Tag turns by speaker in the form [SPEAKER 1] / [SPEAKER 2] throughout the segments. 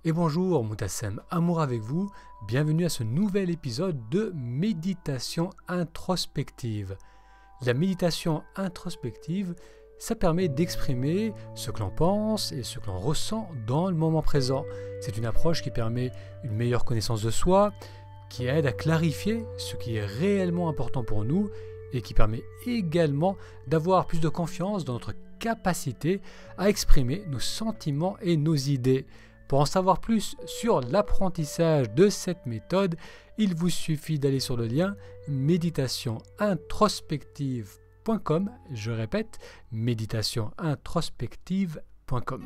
[SPEAKER 1] Et bonjour, Moutassem Amour avec vous, bienvenue à ce nouvel épisode de méditation introspective. La méditation introspective, ça permet d'exprimer ce que l'on pense et ce que l'on ressent dans le moment présent. C'est une approche qui permet une meilleure connaissance de soi, qui aide à clarifier ce qui est réellement important pour nous et qui permet également d'avoir plus de confiance dans notre capacité à exprimer nos sentiments et nos idées. Pour en savoir plus sur l'apprentissage de cette méthode, il vous suffit d'aller sur le lien méditationintrospective.com. Je répète, méditationintrospective.com.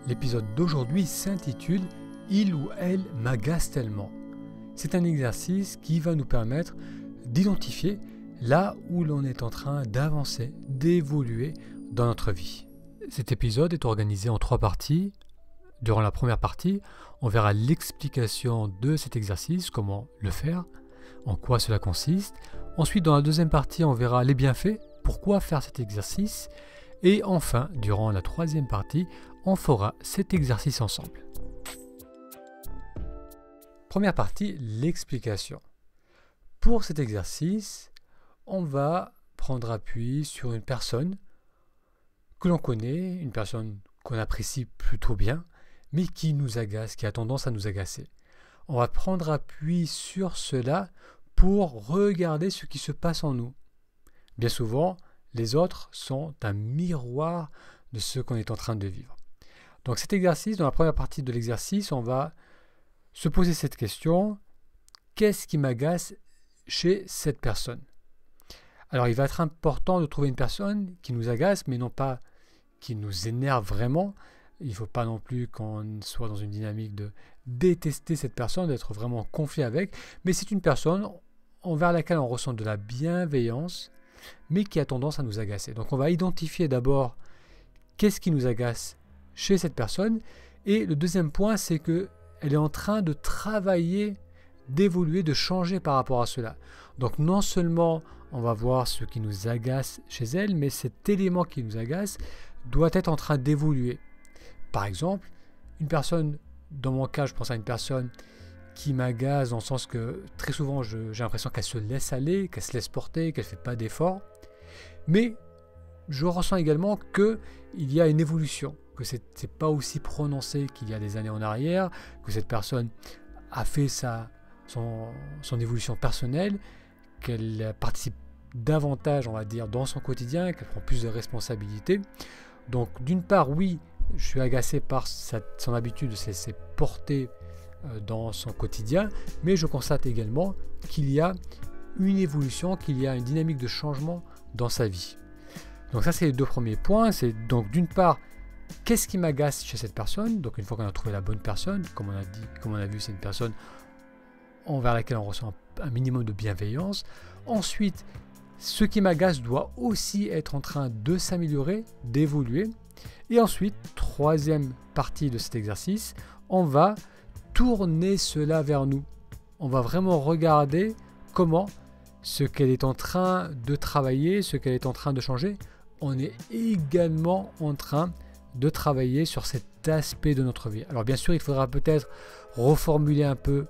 [SPEAKER 1] L'épisode d'aujourd'hui s'intitule « Il ou elle m'agace tellement ». C'est un exercice qui va nous permettre d'identifier là où l'on est en train d'avancer, d'évoluer dans notre vie. Cet épisode est organisé en 3 parties. Durant la première partie, on verra l'explication de cet exercice, comment le faire, en quoi cela consiste. Ensuite, dans la deuxième partie, on verra les bienfaits, pourquoi faire cet exercice. Et enfin, durant la troisième partie, on fera cet exercice ensemble. Première partie, l'explication. Pour cet exercice, on va prendre appui sur une personne que l'on connaît, une personne qu'on apprécie plutôt bien, mais qui nous agace, qui a tendance à nous agacer. On va prendre appui sur cela pour regarder ce qui se passe en nous. Bien souvent, les autres sont un miroir de ce qu'on est en train de vivre. Donc cet exercice, dans la première partie de l'exercice, on va se poser cette question: qu'est-ce qui m'agace chez cette personne ? Alors il va être important de trouver une personne qui nous agace, mais non pas qui nous énerve vraiment. Il ne faut pas non plus qu'on soit dans une dynamique de détester cette personne, d'être vraiment conflit avec, mais c'est une personne envers laquelle on ressent de la bienveillance, mais qui a tendance à nous agacer. Donc on va identifier d'abord qu'est-ce qui nous agace chez cette personne, et le deuxième point, c'est qu'elle est en train de travailler, d'évoluer, de changer par rapport à cela. Donc non seulement on va voir ce qui nous agace chez elle, mais cet élément qui nous agace doit être en train d'évoluer. Par exemple, une personne, dans mon cas, je pense à une personne qui m'agace dans le sens que très souvent j'ai l'impression qu'elle se laisse aller, qu'elle se laisse porter, qu'elle ne fait pas d'efforts. Mais je ressens également qu'il y a une évolution, que ce n'est pas aussi prononcé qu'il y a des années en arrière, que cette personne a fait son évolution personnelle, qu'elle participe davantage, on va dire, dans son quotidien, qu'elle prend plus de responsabilités. Donc d'une part, oui, je suis agacé par son habitude de se laisser porter dans son quotidien, mais je constate également qu'il y a une évolution, qu'il y a une dynamique de changement dans sa vie. Donc ça, c'est les 2 premiers points. C'est donc d'une part, qu'est-ce qui m'agace chez cette personne ? Donc une fois qu'on a trouvé la bonne personne, comme on a vu, c'est une personne envers laquelle on ressent un minimum de bienveillance. Ensuite, ce qui m'agace doit aussi être en train de s'améliorer, d'évoluer. Et ensuite, troisième partie de cet exercice, on va tourner cela vers nous. On va vraiment regarder comment ce qu'elle est en train de travailler, ce qu'elle est en train de changer, on est également en train de travailler sur cet aspect de notre vie. Alors bien sûr, il faudra peut-être reformuler un peu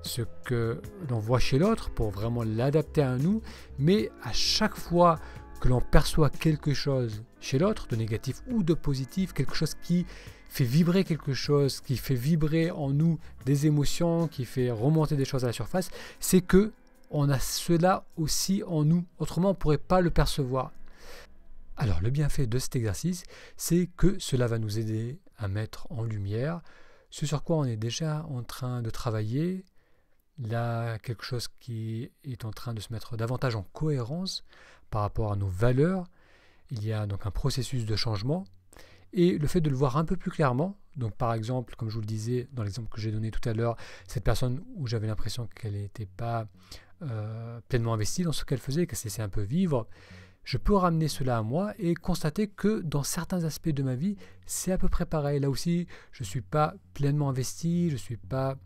[SPEAKER 1] ce que l'on voit chez l'autre pour vraiment l'adapter à nous, mais à chaque fois que l'on perçoit quelque chose chez l'autre, de négatif ou de positif, quelque chose qui fait vibrer quelque chose, qui fait vibrer en nous des émotions, qui fait remonter des choses à la surface, c'est que on a cela aussi en nous, autrement on ne pourrait pas le percevoir. Alors le bienfait de cet exercice, c'est que cela va nous aider à mettre en lumière ce sur quoi on est déjà en train de travailler, là quelque chose qui est en train de se mettre davantage en cohérence par rapport à nos valeurs. Il y a donc un processus de changement, et le fait de le voir un peu plus clairement, donc par exemple, comme je vous le disais dans l'exemple que j'ai donné tout à l'heure, cette personne où j'avais l'impression qu'elle n'était pas pleinement investie dans ce qu'elle faisait, qu'elle se laissait un peu vivre, je peux ramener cela à moi et constater que dans certains aspects de ma vie, c'est à peu près pareil. Là aussi, je ne suis pas pleinement investi, je ne suis pas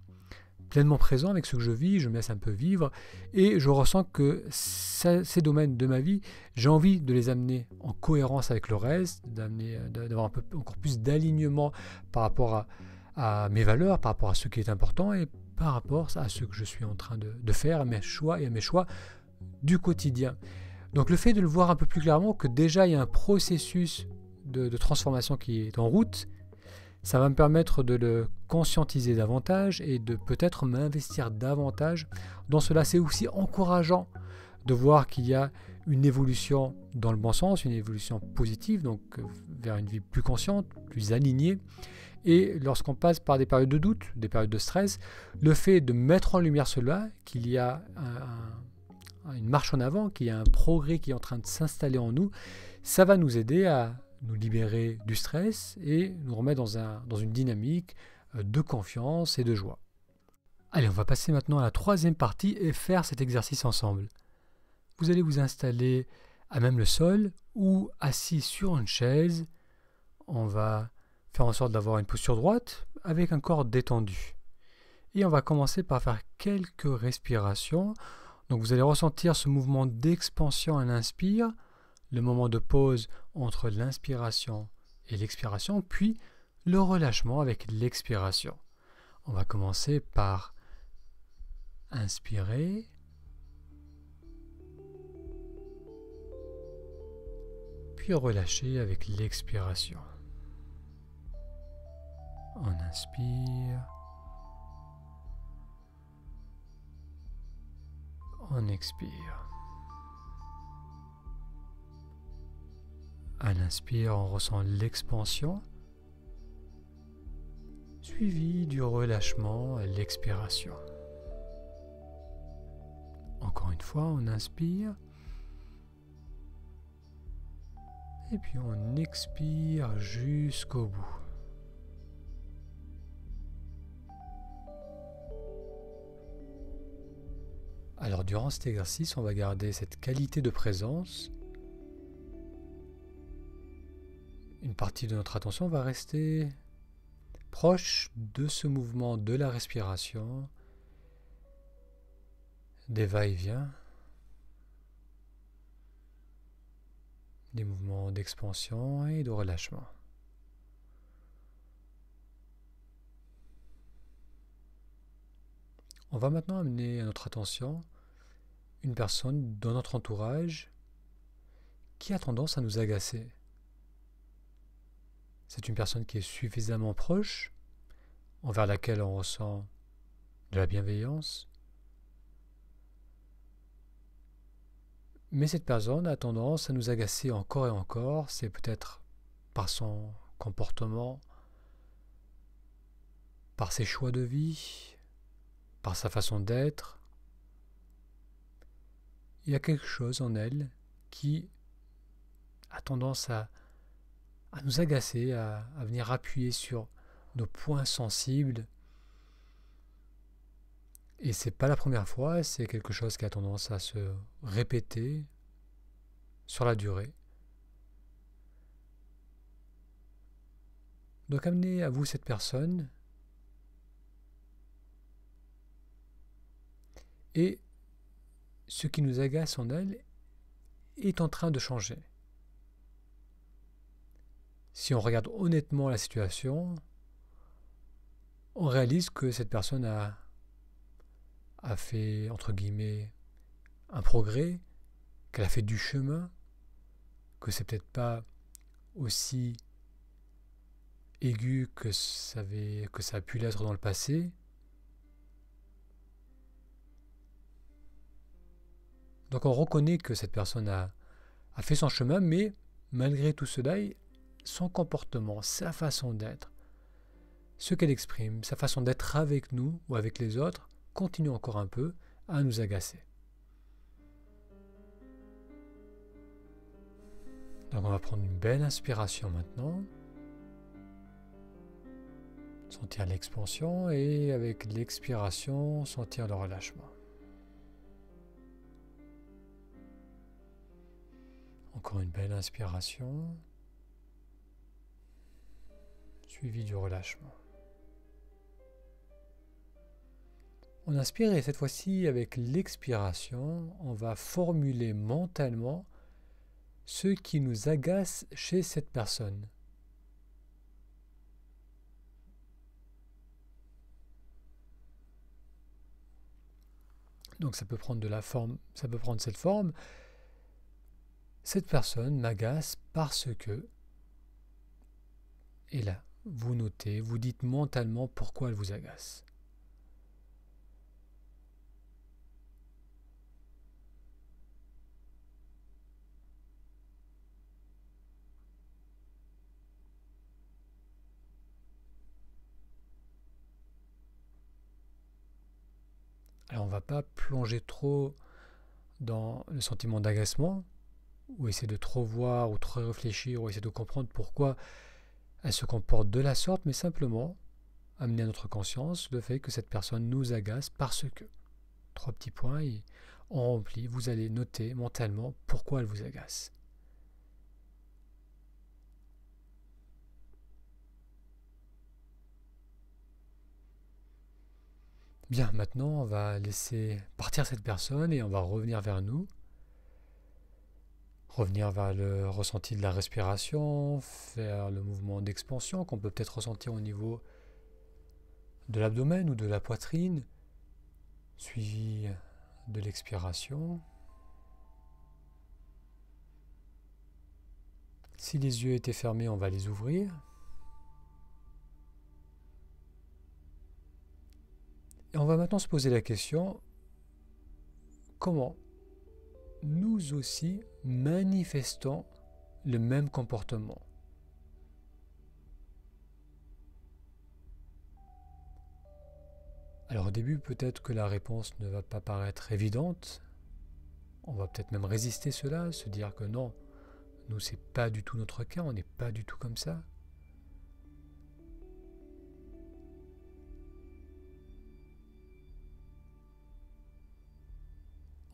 [SPEAKER 1] pleinement présent avec ce que je vis, je me laisse un peu vivre et je ressens que ces domaines de ma vie, j'ai envie de les amener en cohérence avec le reste, d'avoir encore plus d'alignement par rapport à mes valeurs, par rapport à ce qui est important et par rapport à ce que je suis en train de faire, à mes choix du quotidien. Donc le fait de le voir un peu plus clairement, que déjà il y a un processus de transformation qui est en route, ça va me permettre de le conscientiser davantage et de peut-être m'investir davantage dans cela. C'est aussi encourageant de voir qu'il y a une évolution dans le bon sens, une évolution positive, donc vers une vie plus consciente, plus alignée. Et lorsqu'on passe par des périodes de doute, des périodes de stress, le fait de mettre en lumière cela, qu'il y a une marche en avant, qu'il y a un progrès qui est en train de s'installer en nous, ça va nous aider à nous libérer du stress et nous remettre dans une dynamique de confiance et de joie. Allez, on va passer maintenant à la troisième partie et faire cet exercice ensemble. Vous allez vous installer à même le sol ou assis sur une chaise. On va faire en sorte d'avoir une posture droite avec un corps détendu. Et on va commencer par faire quelques respirations. Donc vous allez ressentir ce mouvement d'expansion à l'inspire, le moment de pause entre l'inspiration et l'expiration, puis le relâchement avec l'expiration. On va commencer par inspirer, puis relâcher avec l'expiration. On inspire, on expire. À l'inspire, on ressent l'expansion, suivi du relâchement à l'expiration. Encore une fois, on inspire, et puis on expire jusqu'au bout. Alors durant cet exercice, on va garder cette qualité de présence. Une partie de notre attention va rester proche de ce mouvement de la respiration, des va-et-vient, des mouvements d'expansion et de relâchement. On va maintenant amener à notre attention une personne dans notre entourage qui a tendance à nous agacer. C'est une personne qui est suffisamment proche, envers laquelle on ressent de la bienveillance. Mais cette personne a tendance à nous agacer encore et encore. C'est peut-être par son comportement, par ses choix de vie, par sa façon d'être. Il y a quelque chose en elle qui a tendance à nous agacer, à venir appuyer sur nos points sensibles. Et c'est pas la première fois, c'est quelque chose qui a tendance à se répéter sur la durée. Donc amenez à vous cette personne et ce qui nous agace en elle est en train de changer. Si on regarde honnêtement la situation, on réalise que cette personne a fait, entre guillemets, un progrès, qu'elle a fait du chemin, que c'est peut-être pas aussi aigu que ça a pu l'être dans le passé. Donc on reconnaît que cette personne a fait son chemin, mais malgré tout cela, son comportement, sa façon d'être, ce qu'elle exprime, sa façon d'être avec nous ou avec les autres, continue encore un peu à nous agacer. Donc on va prendre une belle inspiration maintenant. Sentir l'expansion et avec l'expiration, sentir le relâchement. Encore une belle inspiration, suivie du relâchement. On inspire et cette fois-ci, avec l'expiration, on va formuler mentalement ce qui nous agace chez cette personne. Donc ça peut prendre de la forme, ça peut prendre cette forme. Cette personne m'agace parce que, et là, vous notez, vous dites mentalement pourquoi elle vous agace. Alors on ne va pas plonger trop dans le sentiment d'agacement, ou essayer de trop voir, ou trop réfléchir, ou essayer de comprendre pourquoi elle se comporte de la sorte, mais simplement amener à notre conscience le fait que cette personne nous agace parce que. 3 petits points et on remplit, vous allez noter mentalement pourquoi elle vous agace. Bien, maintenant on va laisser partir cette personne et on va revenir vers nous. Revenir vers le ressenti de la respiration, faire le mouvement d'expansion qu'on peut peut-être ressentir au niveau de l'abdomen ou de la poitrine, suivi de l'expiration. Si les yeux étaient fermés, on va les ouvrir. Et on va maintenant se poser la question, comment nous aussi manifestons le même comportement? Alors au début, peut-être que la réponse ne va pas paraître évidente. On va peut-être même résister cela, se dire que non, nous c'est pas du tout notre cas, on n'est pas du tout comme ça.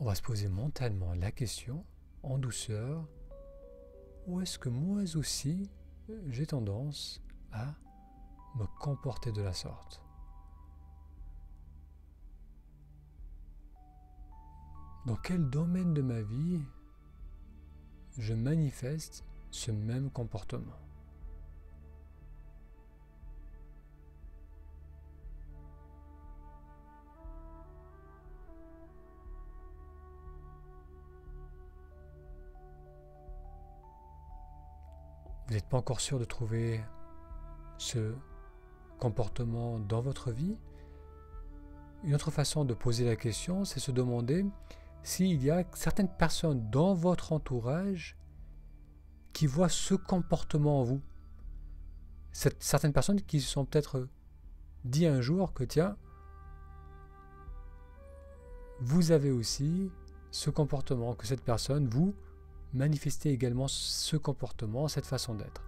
[SPEAKER 1] On va se poser mentalement la question, en douceur, où est-ce que moi aussi j'ai tendance à me comporter de la sorte? Dans quel domaine de ma vie je manifeste ce même comportement? Vous n'êtes pas encore sûr de trouver ce comportement dans votre vie? Une autre façon de poser la question, c'est se demander s'il y a certaines personnes dans votre entourage qui voient ce comportement en vous. Certaines personnes qui se sont peut-être dit un jour que tiens, vous avez aussi ce comportement, que cette personne, vous, manifestez également ce comportement, cette façon d'être.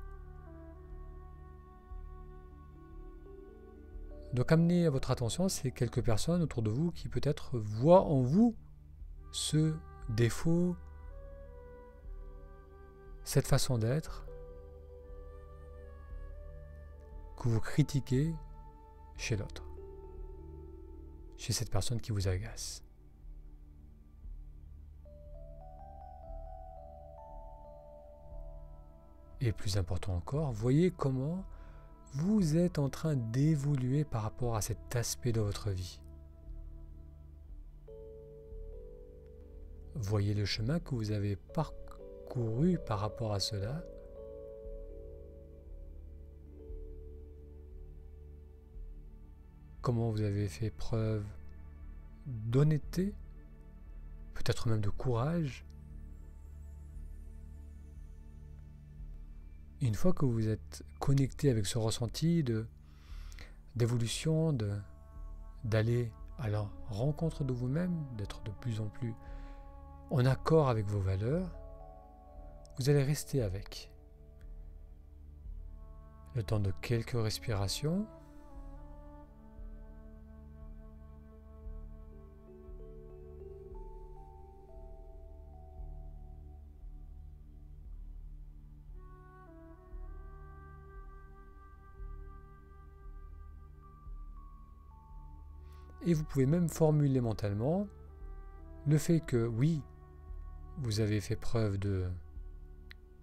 [SPEAKER 1] Donc amenez à votre attention ces quelques personnes autour de vous qui peut-être voient en vous ce défaut, cette façon d'être que vous critiquez chez l'autre, chez cette personne qui vous agace. Et plus important encore, voyez comment vous êtes en train d'évoluer par rapport à cet aspect de votre vie. Voyez le chemin que vous avez parcouru par rapport à cela. Comment vous avez fait preuve d'honnêteté, peut-être même de courage. Une fois que vous êtes connecté avec ce ressenti d'évolution, d'aller à la rencontre de vous-même, d'être de plus en plus en accord avec vos valeurs, vous allez rester avec. Le temps de quelques respirations. Et vous pouvez même formuler mentalement le fait que oui, vous avez fait preuve de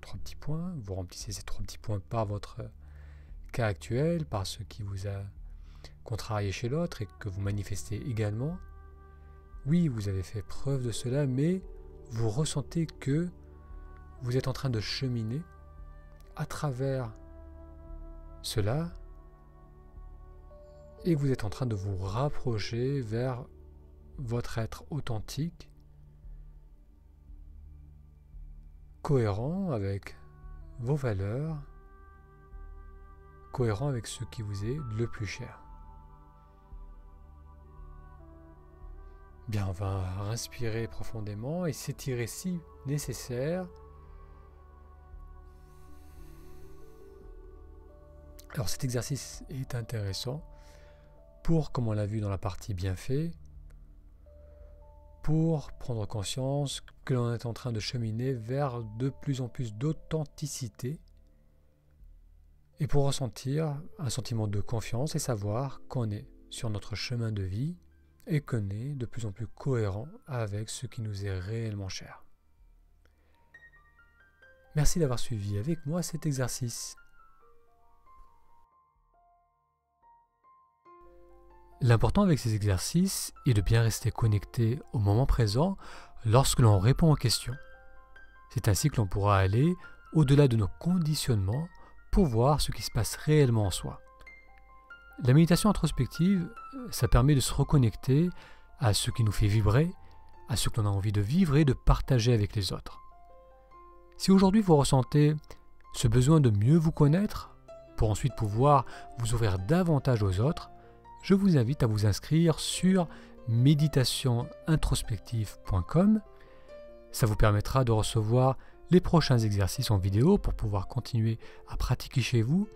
[SPEAKER 1] 3 petits points, vous remplissez ces 3 petits points par votre cas actuel, par ce qui vous a contrarié chez l'autre et que vous manifestez également. Oui, vous avez fait preuve de cela, mais vous ressentez que vous êtes en train de cheminer à travers cela et vous êtes en train de vous rapprocher vers votre être authentique, cohérent avec vos valeurs, cohérent avec ce qui vous est le plus cher. Bien, on va respirer profondément et s'étirer si nécessaire. Alors cet exercice est intéressant pour, comme on l'a vu dans la partie bienfait, pour prendre conscience que l'on est en train de cheminer vers de plus en plus d'authenticité et pour ressentir un sentiment de confiance et savoir qu'on est sur notre chemin de vie et qu'on est de plus en plus cohérent avec ce qui nous est réellement cher. Merci d'avoir suivi avec moi cet exercice. L'important avec ces exercices est de bien rester connecté au moment présent lorsque l'on répond aux questions. C'est ainsi que l'on pourra aller au-delà de nos conditionnements pour voir ce qui se passe réellement en soi. La méditation introspective, ça permet de se reconnecter à ce qui nous fait vibrer, à ce que l'on a envie de vivre et de partager avec les autres. Si aujourd'hui vous ressentez ce besoin de mieux vous connaître, pour ensuite pouvoir vous ouvrir davantage aux autres, je vous invite à vous inscrire sur méditationintrospective.com. Ça vous permettra de recevoir les prochains exercices en vidéo pour pouvoir continuer à pratiquer chez vous.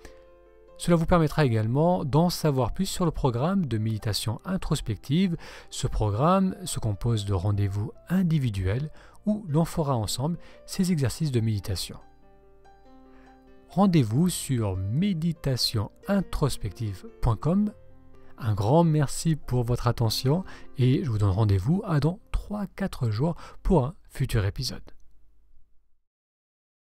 [SPEAKER 1] Cela vous permettra également d'en savoir plus sur le programme de méditation introspective. Ce programme se compose de rendez-vous individuels où l'on fera ensemble ces exercices de méditation. Rendez-vous sur méditationintrospective.com. Un grand merci pour votre attention et je vous donne rendez-vous dans 3-4 jours pour un futur épisode.